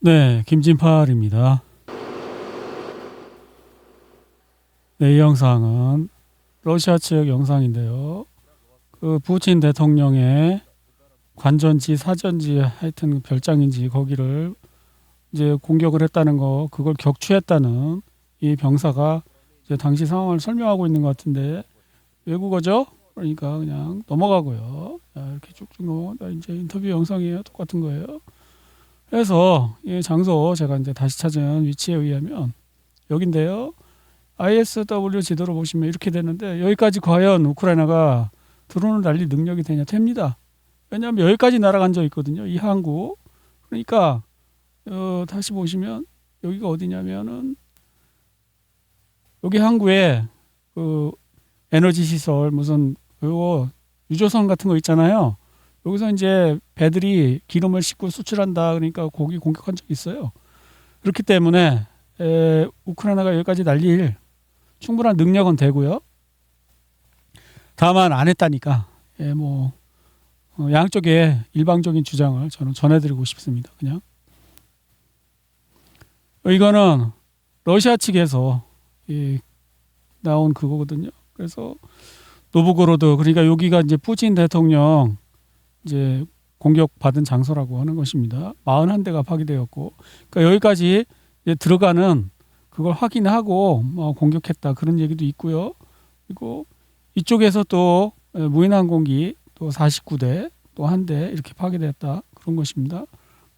네, 김진팔입니다. 네, 이 영상은 러시아 측 영상인데요. 그 푸틴 대통령의 관전지, 사전지, 하여튼 별장인지 거기를 이제 공격을 했다는 거, 그걸 격추했다는 이 병사가 이제 당시 상황을 설명하고 있는 것 같은데 외국어죠? 그러니까 그냥 넘어가고요. 자, 이렇게 쭉쭉 넘어가. 이제 인터뷰 영상이에요. 똑같은 거예요. 그래서 이 장소 제가 이제 다시 찾은 위치에 의하면 여긴데요. ISW 지도로 보시면 이렇게 되는데 여기까지 과연 우크라이나가 드론을 날릴 능력이 되냐? 됩니다. 왜냐하면 여기까지 날아간 적 있거든요. 이 항구. 그러니까 다시 보시면 여기가 어디냐면은 여기 항구에 그 에너지 시설 무슨 그거 유조선 같은 거 있잖아요. 여기서 이제 배들이 기름을 싣고 수출한다. 그러니까 거기 공격한 적이 있어요. 그렇기 때문에 우크라이나가 여기까지 날릴 충분한 능력은 되고요. 다만 안 했다니까. 양쪽의 일방적인 주장을 저는 전해드리고 싶습니다. 그냥 이거는 러시아 측에서 나온 그거거든요. 그래서 노브고로드, 그러니까 여기가 이제 푸틴 대통령 이제 공격받은 장소라고 하는 것입니다. 41대가 파괴되었고, 그러니까 여기까지 이제 들어가는 그걸 확인하고 공격했다 그런 얘기도 있고요. 그리고 이쪽에서 또 무인항공기 또 49대 또 한 대 이렇게 파괴됐다 그런 것입니다.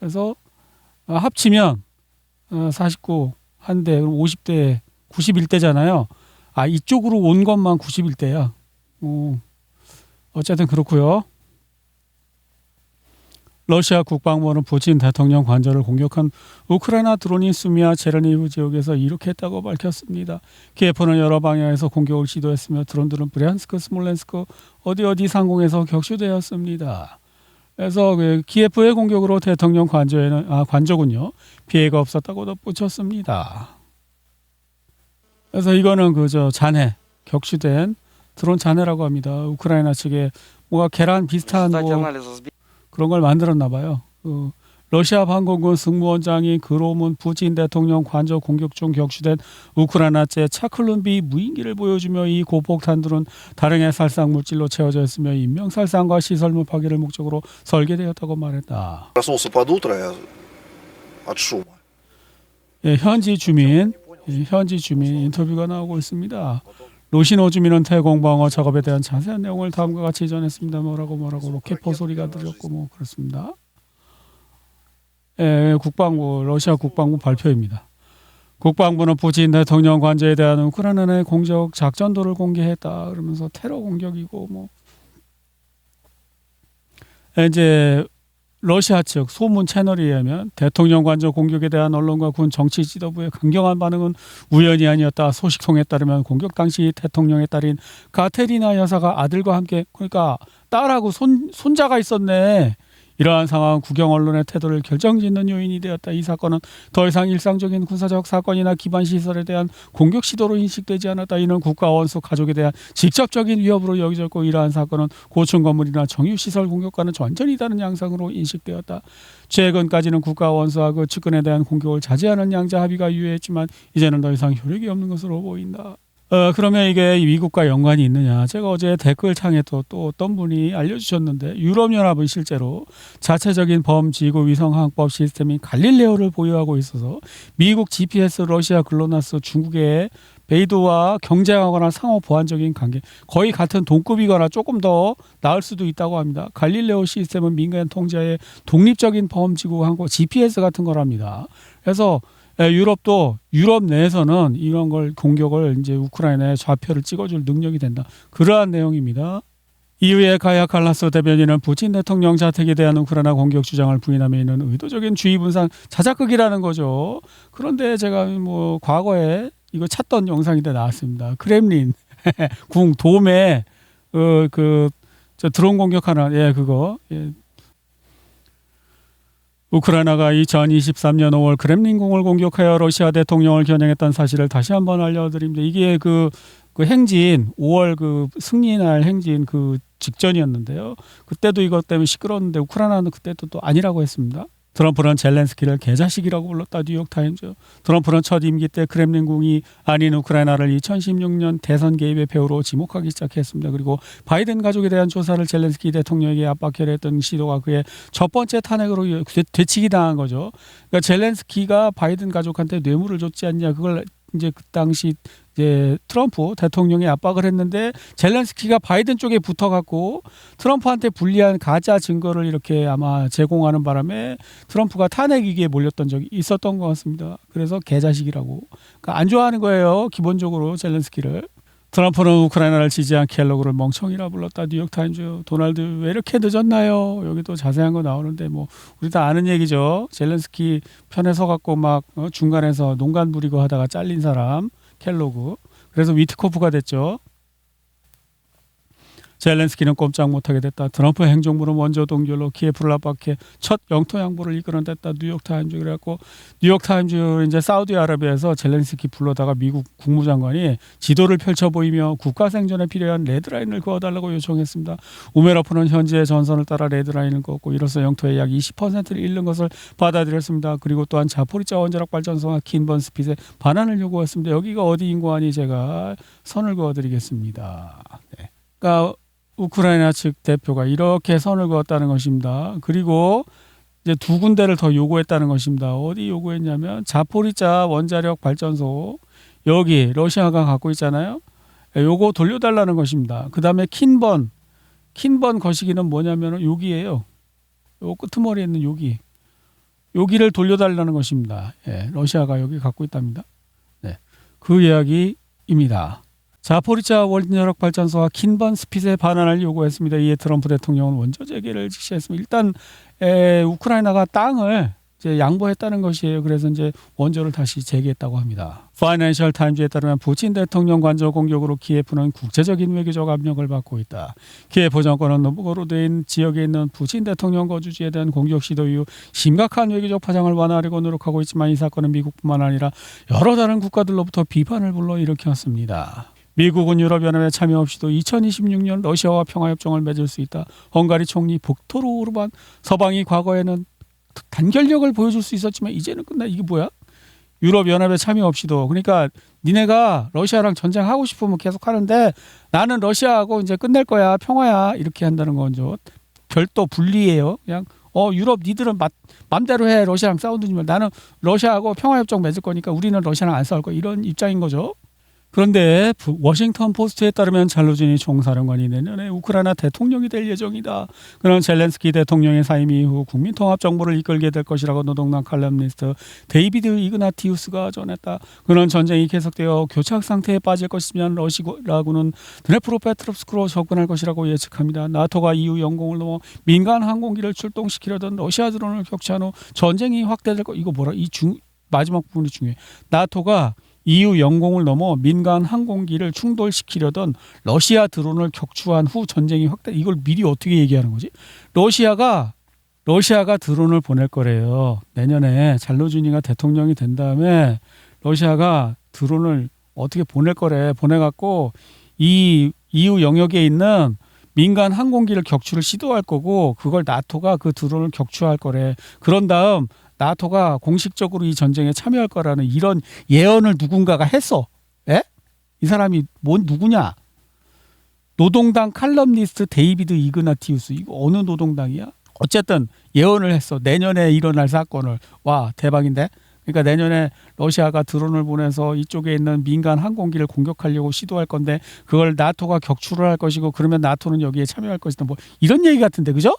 그래서 합치면 49 한 대, 그럼 50대 91대잖아요. 이쪽으로 온 것만 91대야. 어쨌든 그렇고요. 러시아 국방부는 푸틴 대통령 관저를 공격한 우크라이나 드론이 수미아 체르니브 지역에서 이륙했다고 밝혔습니다. 키예프는 여러 방향에서 공격을 시도했으며 드론들은 브리안스크, 스몰렌스크 어디 상공에서 격추되었습니다. 그래서 키예프의 공격으로 대통령 관저군요. 피해가 없었다고 덧붙였습니다. 그래서 이거는 잔해, 격추된 드론 잔해라고 합니다. 우크라이나 측에 뭐가 계란 비슷한 그런 걸 만들었나 봐요. 러시아 방공군 승무원장이 그로문 푸틴 대통령 관저 공격 중 격추된 우크라이나제 차클룬비 무인기를 보여주며 이 고폭탄들은 다량의 살상 물질로 채워져 있으며 인명 살상과 시설물 파괴를 목적으로 설계되었다고 말했다. 현지 주민 인터뷰가 나오고 있습니다. 로시노 주민은 태공방어 작업에 대한 자세한 내용을 다음과 같이 전했습니다. 뭐라고 로켓포 소리가 들렸고 그렇습니다. 국방부, 러시아 국방부 발표입니다. 국방부는 푸틴 대통령 관저에 대한 우크라이나의 공격 작전도를 공개했다. 그러면서 테러 공격이고 이제 러시아 측 소문 채널에 의하면 대통령 관저 공격에 대한 언론과 군 정치 지도부의 강경한 반응은 우연이 아니었다. 소식통에 따르면 공격 당시 대통령의 딸인 가테리나 여사가 아들과 함께, 그러니까 딸하고 손자가 있었네. 이러한 상황은 국영 언론의 태도를 결정짓는 요인이 되었다. 이 사건은 더 이상 일상적인 군사적 사건이나 기반 시설에 대한 공격 시도로 인식되지 않았다. 이는 국가 원수 가족에 대한 직접적인 위협으로 여겨졌고, 이러한 사건은 고층 건물이나 정유 시설 공격과는 완전히 다른 양상으로 인식되었다. 최근까지는 국가 원수와 그 측근에 대한 공격을 자제하는 양자 합의가 유효했지만 이제는 더 이상 효력이 없는 것으로 보인다. 그러면 이게 미국과 연관이 있느냐? 제가 어제 댓글창에 또 어떤 분이 알려주셨는데, 유럽연합은 실제로 자체적인 범지구 위성항법 시스템인 갈릴레오를 보유하고 있어서 미국 GPS, 러시아 글로나스, 중국의 베이도와 경쟁하거나 상호 보완적인 관계, 거의 같은 동급이거나 조금 더 나을 수도 있다고 합니다. 갈릴레오 시스템은 민간 통제의 독립적인 범지구 항공 GPS 같은 거랍니다. 그래서 유럽도 유럽 내에서는 이런 걸 공격을 이제 우크라이나의 좌표를 찍어줄 능력이 된다. 그러한 내용입니다. 이후에 가야 칼라스 대변인은 푸틴 대통령 자택에 대한 우크라이나 공격 주장을 부인하며 이는 의도적인 주의 분산 자작극이라는 거죠. 그런데 제가 과거에 이거 찾던 영상인데 나왔습니다. 크렘린 궁 돔에 저 드론 공격하는 그거. 우크라이나가 2023년 5월 크렘린궁을 공격하여 러시아 대통령을 겨냥했다는 사실을 다시 한번 알려드립니다. 이게 그 행진 5월 승리날 행진 직전이었는데요. 그때도 이것 때문에 시끄러웠는데 우크라이나는 그때도 또 아니라고 했습니다. 트럼프는 젤렌스키를 개자식이라고 불렀다. 뉴욕타임즈. 트럼프는 첫 임기 때 크렘린궁이 아닌 우크라이나를 2016년 대선 개입의 배후로 지목하기 시작했습니다. 그리고 바이든 가족에 대한 조사를 젤렌스키 대통령에게 압박하려 했던 시도가 그의 첫 번째 탄핵으로 되치기 당한 거죠. 그러니까 젤렌스키가 바이든 가족한테 뇌물을 줬지 않냐. 그걸 이제 그 당시 이제 트럼프 대통령이 압박을 했는데 젤렌스키가 바이든 쪽에 붙어갖고 트럼프한테 불리한 가짜 증거를 이렇게 아마 제공하는 바람에 트럼프가 탄핵 위기에 몰렸던 적이 있었던 것 같습니다. 그래서 개자식이라고. 그러니까 안 좋아하는 거예요. 기본적으로 젤렌스키를. 트럼프는 우크라이나를 지지한 켈로그를 멍청이라 불렀다. 뉴욕타임즈. 도널드 왜 이렇게 늦었나요? 여기도 자세한 거 나오는데 뭐 우리 다 아는 얘기죠. 젤렌스키 편에 서갖고 막 중간에서 농간 부리고 하다가 잘린 사람 켈로그. 그래서 위트코프가 됐죠. 젤렌스키는 꼼짝 못하게 됐다. 트럼프 행정부는 원조 동결로 키예프를 압박해 첫 영토 양보를 이끌어냈다. 뉴욕타임즈. 그래갖고 뉴욕타임즈 이제 사우디아라비아에서 젤렌스키 불러다가 미국 국무장관이 지도를 펼쳐 보이며 국가 생존에 필요한 레드라인을 그어달라고 요청했습니다. 우메로프는 현재 전선을 따라 레드라인을 그었고 이로써 영토의 약 20%를 잃는 것을 받아들였습니다. 그리고 또한 자포리자 원자력 발전소와 킨번 스핏에 반환을 요구했습니다. 여기가 어디인고 하니 제가 선을 그어드리겠습니다. 네. 그러니까 우크라이나 측 대표가 이렇게 선을 그었다는 것입니다. 그리고 이제 두 군데를 더 요구했다는 것입니다. 어디 요구했냐면 자포리자 원자력 발전소 여기 러시아가 갖고 있잖아요. 요거 돌려달라는 것입니다. 그 다음에 킨번 거시기는 뭐냐면 여기예요. 요 끄트머리에 있는 여기를 돌려달라는 것입니다. 예, 러시아가 여기 갖고 있답니다. 네, 그 이야기입니다. 자포리자 원자력 발전소와 킨번 스핏의 반환을 요구했습니다. 이에 트럼프 대통령은 원조 재개를 지시했습니다. 일단 우크라이나가 땅을 이제 양보했다는 것이에요. 그래서 이제 원조를 다시 재개했다고 합니다. 파이낸셜 타임즈에 따르면 푸틴 대통령 관저 공격으로 키예프는 국제적인 외교적 압력을 받고 있다. 키예프 정권은 노브고로드인 지역에 있는 푸틴 대통령 거주지에 대한 공격 시도 이후 심각한 외교적 파장을 완화하려고 노력하고 있지만 이 사건은 미국뿐만 아니라 여러 다른 국가들로부터 비판을 불러일으켰습니다. 미국은 유럽연합에 참여 없이도 2026년 러시아와 평화협정을 맺을 수 있다. 헝가리 총리 빅토르 오르반. 서방이 과거에는 단결력을 보여줄 수 있었지만 이제는 끝나. 이게 뭐야? 유럽연합에 참여 없이도. 그러니까 니네가 러시아랑 전쟁하고 싶으면 계속 하는데 나는 러시아하고 이제 끝낼 거야. 평화야. 이렇게 한다는 건죠. 별도 분리예요. 그냥 유럽 니들은 맘대로 해. 러시아랑 싸우든지 말. 나는 러시아하고 평화협정 맺을 거니까 우리는 러시아랑 안 싸울 거야. 이런 입장인 거죠. 그런데 워싱턴 포스트에 따르면 잘루지니 총사령관이 내년에 우크라이나 대통령이 될 예정이다. 그는 젤렌스키 대통령의 사임 이후 국민통합정부를 이끌게 될 것이라고 노동당 칼럼니스트 데이비드 이그나티우스가 전했다. 그는 전쟁이 계속되어 교착 상태에 빠질 것이면 러시아군은 드네프로페트롭스크로 접근할 것이라고 예측합니다. 나토가 EU 영공을 넘어 민간 항공기를 출동시키려던 러시아 드론을 격추한 후 전쟁이 확대될 것. 이거 뭐라? 마지막 부분이 중요해. 나토가 EU 영공을 넘어 민간 항공기를 충돌시키려던 러시아 드론을 격추한 후 전쟁이 확대. 이걸 미리 어떻게 얘기하는 거지? 러시아가 드론을 보낼 거래요. 내년에 잘루지니가 대통령이 된 다음에 러시아가 드론을 어떻게 보낼 거래. 보내갖고 이 EU 영역에 있는 민간 항공기를 격추를 시도할 거고 그걸 나토가 그 드론을 격추할 거래. 그런 다음 나토가 공식적으로 이 전쟁에 참여할 거라는 이런 예언을 누군가가 했어. 예? 이 사람이 누구냐? 노동당 칼럼니스트 데이비드 이그나티우스. 이거 어느 노동당이야? 어쨌든 예언을 했어. 내년에 일어날 사건을. 와, 대박인데? 그러니까 내년에 러시아가 드론을 보내서 이쪽에 있는 민간 항공기를 공격하려고 시도할 건데 그걸 나토가 격추를 할 것이고 그러면 나토는 여기에 참여할 것이다. 뭐 이런 얘기 같은데, 그죠?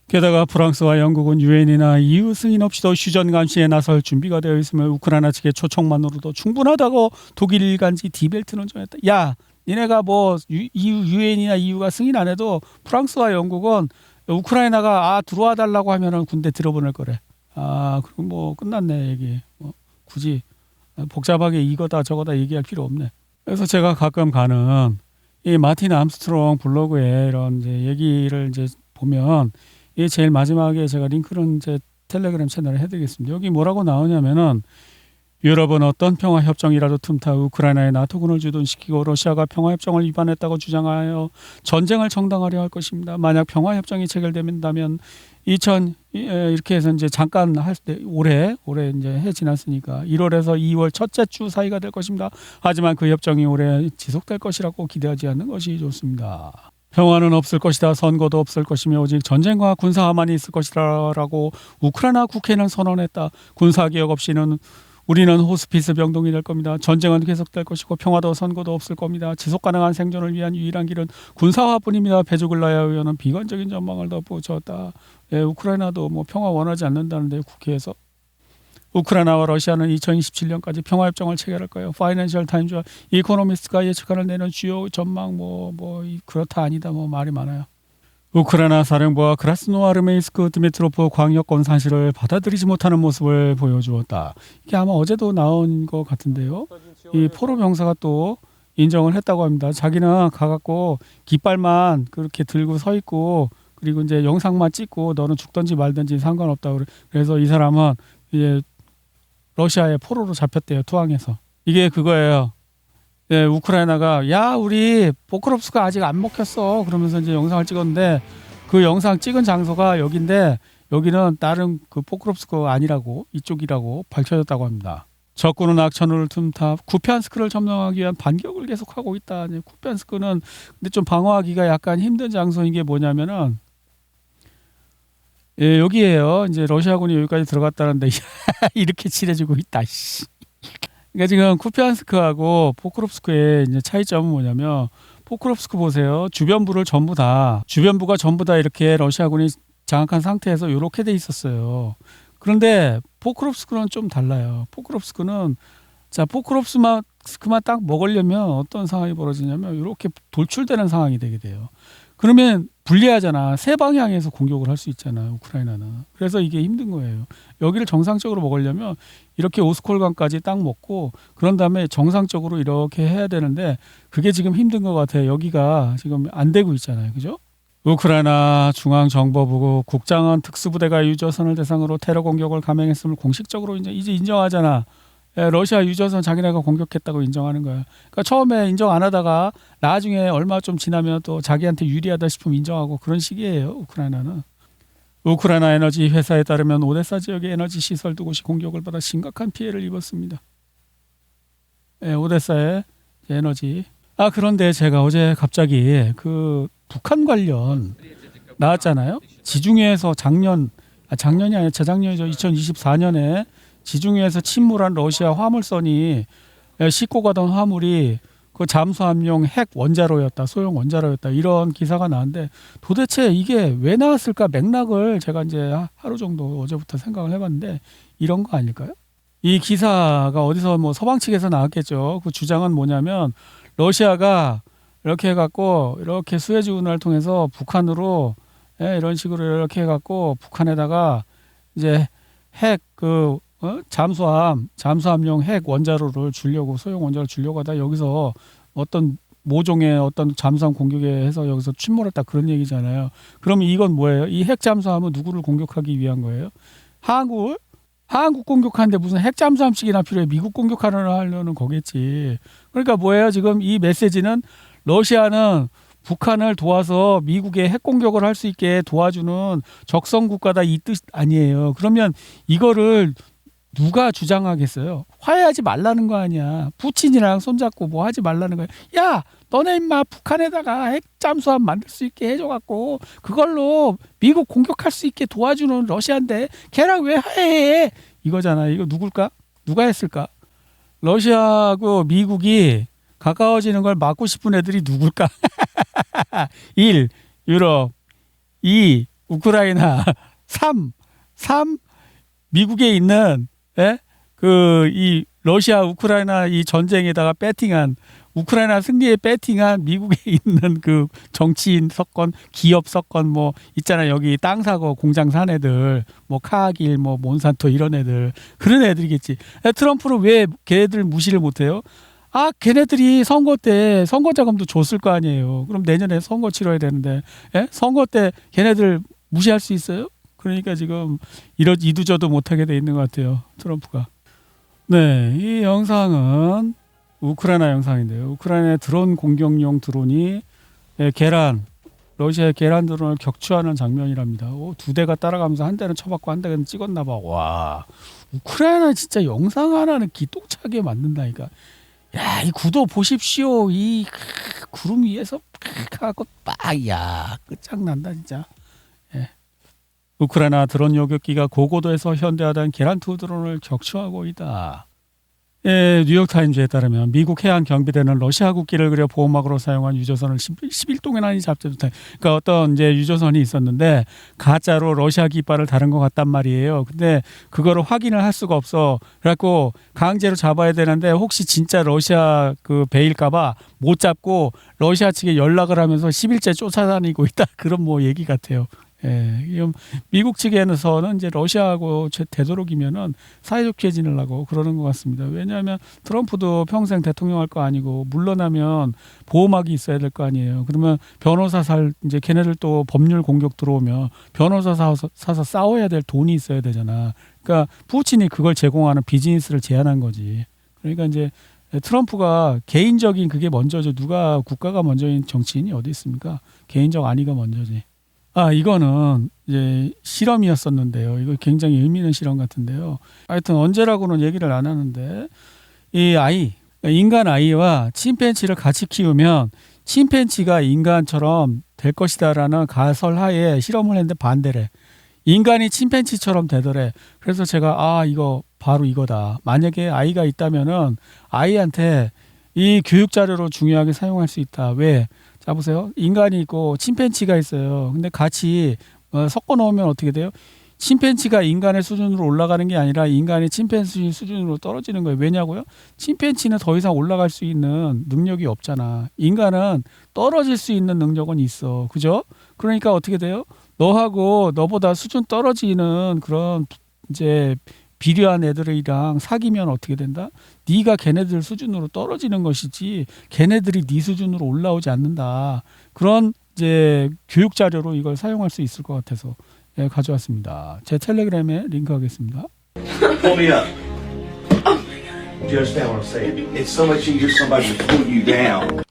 게다가 프랑스와 영국은 유엔이나 EU 승인 없이도 휴전 감시에 나설 준비가 되어 있으며 우크라이나 측의 초청만으로도 충분하다고 독일 일간지 디벨트는 전했다. 야, 니네가 뭐 유엔이나 EU가 승인 안 해도 프랑스와 영국은 우크라이나가 들어와 달라고 하면은 군대 들어보낼 거래. 그럼 뭐 끝났네 얘기. 굳이 복잡하게 이거다 저거다 얘기할 필요 없네. 그래서 제가 가끔 가는 이 마틴 암스트롱 블로그에 이런 이제 얘기를 이제 보면 이 제일 마지막에 제가 링크는 제 텔레그램 채널에 해드리겠습니다. 여기 뭐라고 나오냐면은 유럽은 어떤 평화협정이라도 틈타 우크라이나에 나토군을 주둔시키고 러시아가 평화협정을 위반했다고 주장하여 전쟁을 정당화려 할 것입니다. 만약 평화협정이 체결된다면 이렇게 해서 이제 잠깐 할 때 올해 이제 해 지났으니까 1월에서 2월 첫째 주 사이가 될 것입니다. 하지만 그 협정이 올해 지속될 것이라고 기대하지 않는 것이 좋습니다. 평화는 없을 것이다. 선거도 없을 것이며 오직 전쟁과 군사화만이 있을 것이라고 우크라이나 국회는 선언했다. 군사개혁 없이는 우리는 호스피스 병동이 될 겁니다. 전쟁은 계속될 것이고 평화도 선거도 없을 겁니다. 지속가능한 생존을 위한 유일한 길은 군사화뿐입니다. 베주글라야 의원은 비관적인 전망을 덧붙였다. 예, 우크라이나도 뭐 평화 원하지 않는다는데 국회에서 우크라이나와 러시아는 2027년까지 평화협정을 체결할 거예요. 파이낸셜 타임즈와 이코노미스트가 예측하는 내년 주요 전망 그렇다 아니다 말이 많아요. 우크라이나 사령부와 크라스노아르메이스크 드미트로프 광역권 사실을 받아들이지 못하는 모습을 보여주었다. 이게 아마 어제도 나온 것 같은데요. 이 포로 병사가 또 인정을 했다고 합니다. 자기는 가갖고 깃발만 그렇게 들고 서 있고 그리고 이제 영상만 찍고 너는 죽든지 말든지 상관없다. 그래서 이 사람은 이제 러시아의 포로로 잡혔대요. 투항해서. 이게 그거예요. 예, 우크라이나가 야 우리 포크롭스크가 아직 안 먹혔어 그러면서 이제 영상을 찍었는데 그 영상 찍은 장소가 여기인데 여기는 다른 그 포크롭스크가 아니라고 이쪽이라고 밝혀졌다고 합니다. 적군은 악천후를 틈타 쿠피안스크를 점령하기 위한 반격을 계속하고 있다. 쿠피안스크는 근데 좀 방어하기가 약간 힘든 장소인 게 뭐냐면은 예, 여기에요. 이제 러시아군이 여기까지 들어갔다는데 이렇게 칠해지고 있다. 그러니까 지금 쿠피안스크하고 포크롭스크의 이제 차이점은 뭐냐면 포크롭스크 보세요. 주변부가 전부 다 이렇게 러시아군이 장악한 상태에서 이렇게 돼 있었어요. 그런데 포크롭스크는 좀 달라요. 포크롭스크만 딱 먹으려면 어떤 상황이 벌어지냐면 이렇게 돌출되는 상황이 되게 돼요. 그러면 불리하잖아. 세 방향에서 공격을 할 수 있잖아요. 우크라이나는. 그래서 이게 힘든 거예요. 여기를 정상적으로 먹으려면 이렇게 오스콜강까지 딱 먹고 그런 다음에 정상적으로 이렇게 해야 되는데 그게 지금 힘든 것 같아요. 여기가 지금 안 되고 있잖아요. 그죠? 우크라이나 중앙정보부 국장은 특수부대가 유조선을 대상으로 테러 공격을 감행했음을 공식적으로 이제 인정하잖아. 러시아 유조선 자기네가 공격했다고 인정하는 거야. 그러니까 처음에 인정 안 하다가 나중에 얼마 좀 지나면 또 자기한테 유리하다 싶으면 인정하고 그런 식이에요. 우크라이나는. 우크라이나 에너지 회사에 따르면 오데사 지역의 에너지 시설 두 곳이 공격을 받아 심각한 피해를 입었습니다. 오데사의 에너지. 그런데 제가 어제 갑자기 그 북한 관련 나왔잖아요. 지중해에서 작년이 아니라 재작년이죠. 2024년에 지중해에서 침몰한 러시아 화물선이 싣고 가던 화물이 그 잠수함용 핵 원자로였다, 소형 원자로였다 이런 기사가 나왔는데 도대체 이게 왜 나왔을까 맥락을 제가 이제 하루 정도 어제부터 생각을 해봤는데 이런 거 아닐까요? 이 기사가 어디서 뭐 서방 측에서 나왔겠죠. 그 주장은 뭐냐면 러시아가 이렇게 해갖고 이렇게 수에즈 운하를 통해서 북한으로 이런 식으로 이렇게 해갖고 북한에다가 이제 핵 잠수함용 핵 원자로를 주려고 소형 원자로를 주려고 하다 여기서 어떤 모종의 어떤 잠수함 공격에 해서 여기서 침몰했다 그런 얘기잖아요. 그러면 이건 뭐예요? 이 핵 잠수함은 누구를 공격하기 위한 거예요? 한국 공격하는데 무슨 핵 잠수함씩이나 필요해? 미국 공격하려는 거겠지. 그러니까 뭐예요? 지금 이 메시지는 러시아는 북한을 도와서 미국의 핵 공격을 할 수 있게 도와주는 적성 국가다 이 뜻 아니에요. 그러면 이거를 누가 주장하겠어요? 화해하지 말라는 거 아니야. 푸틴이랑 손잡고 뭐 하지 말라는 거야. 야, 너네 임마 북한에다가 핵 잠수함 만들 수 있게 해줘갖고 그걸로 미국 공격할 수 있게 도와주는 러시아인데 걔랑 왜 화해해? 이거잖아. 이거 누굴까? 누가 했을까? 러시아하고 미국이 가까워지는 걸 막고 싶은 애들이 누굴까? 1. 유럽 2. 우크라이나 3. 미국에 있는 이 러시아 우크라이나 이 전쟁에다가 배팅한 우크라이나 승리에 배팅한 미국에 있는 그 정치인 섞건 기업 섞건 뭐 있잖아. 여기 땅 사고 공장 산 애들 뭐 카길 뭐 몬산토 이런 애들 그런 애들이겠지. 트럼프는 왜 걔네들 무시를 못해요? 걔네들이 선거 때 선거 자금도 줬을 거 아니에요. 그럼 내년에 선거 치러야 되는데 선거 때 걔네들 무시할 수 있어요? 그러니까 지금 이두저도 못하게 돼 있는 것 같아요. 트럼프가. 네, 이 영상은 우크라이나 영상인데요. 우크라이나의 드론 공격용 드론이 계란 러시아의 계란 드론을 격추하는 장면이랍니다. 두 대가 따라가면서 한 대는 쳐박고 한 대는 찍었나 봐. 와, 우크라이나 진짜 영상 하나는 기똥차게 만든다니까. 야, 이 구도 보십시오. 이 구름 위에서 하고 야, 끝장난다 진짜. 예. 우크라이나 드론 요격기가 고고도에서 현대화된 계란2 드론을 격추하고 있다. 예, 뉴욕타임즈에 따르면 미국 해양 경비대는 러시아 국기를 그려 보호막으로 사용한 유조선을 11동이나 잡지 못해. 그러니까 어떤 이제 유조선이 있었는데 가짜로 러시아 깃발을 다른 것 같단 말이에요. 근데 그거를 확인을 할 수가 없어. 그래갖고 강제로 잡아야 되는데 혹시 진짜 러시아 그 배일까봐 못 잡고 러시아 측에 연락을 하면서 10일째 쫓아다니고 있다. 그런 뭐 얘기 같아요. 예, 미국 측에서는 이제 러시아하고 되도록이면은 사이좋게 지내려고 그러는 것 같습니다. 왜냐하면 트럼프도 평생 대통령 할 거 아니고 물러나면 보호막이 있어야 될 거 아니에요. 그러면 변호사 이제 걔네들 또 법률 공격 들어오면 변호사 사서 싸워야 될 돈이 있어야 되잖아. 그러니까 푸틴이 그걸 제공하는 비즈니스를 제안한 거지. 그러니까 이제 트럼프가 개인적인 그게 먼저죠. 누가 국가가 먼저인 정치인이 어디 있습니까? 개인적 안위가 먼저지. 이거는 이제 실험이었었는데요. 이거 굉장히 의미 있는 실험 같은데요. 하여튼 언제라고는 얘기를 안 하는데 이 아이, 인간 아이와 침팬지를 같이 키우면 침팬지가 인간처럼 될 것이다라는 가설하에 실험을 했는데 반대래. 인간이 침팬지처럼 되더래. 그래서 제가 이거 바로 이거다. 만약에 아이가 있다면은 아이한테 이 교육 자료로 중요하게 사용할 수 있다. 왜? 자 보세요. 인간이 있고 침팬지가 있어요. 근데 같이 섞어 놓으면 어떻게 돼요? 침팬지가 인간의 수준으로 올라가는 게 아니라 인간이 침팬지 수준으로 떨어지는 거예요. 왜냐고요? 침팬지는 더 이상 올라갈 수 있는 능력이 없잖아. 인간은 떨어질 수 있는 능력은 있어. 그죠? 그러니까 어떻게 돼요? 너하고 너보다 수준 떨어지는 그런 이제 비례한 애들이랑 사귀면 어떻게 된다? 네가 걔네들 수준으로 떨어지는 것이지 걔네들이 네 수준으로 올라오지 않는다. 그런 이제 교육 자료로 이걸 사용할 수 있을 것 같아서 가져왔습니다. 제 텔레그램에 링크하겠습니다. Pull me up. Do you understand what I'm saying? It's so much easier for somebody to pull you down